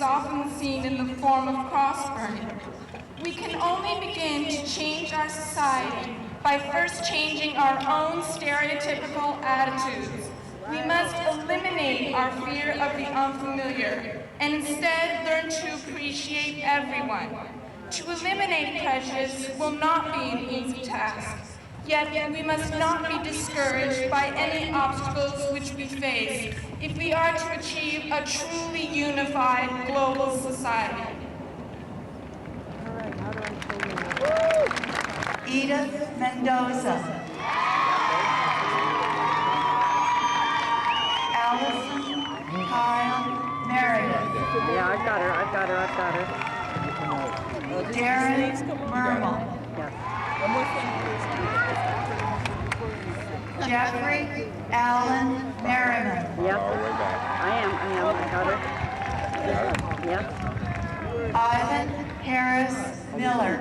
often seen in the form of cross-burning. We can only begin to change our society by first changing our own stereotypical attitudes. We must eliminate our fear of the unfamiliar and instead learn to appreciate everyone. To eliminate prejudice will not be an easy task, yet we must not be discouraged by any obstacles which we face if we are to achieve a truly unified global society. Edith Mendoza. Allison Kyle Meredith. Yeah, I've got her. Darren Mermal. Jeffrey Allen Merriman. Yep. I got her. Yep. Ivan Harris Miller.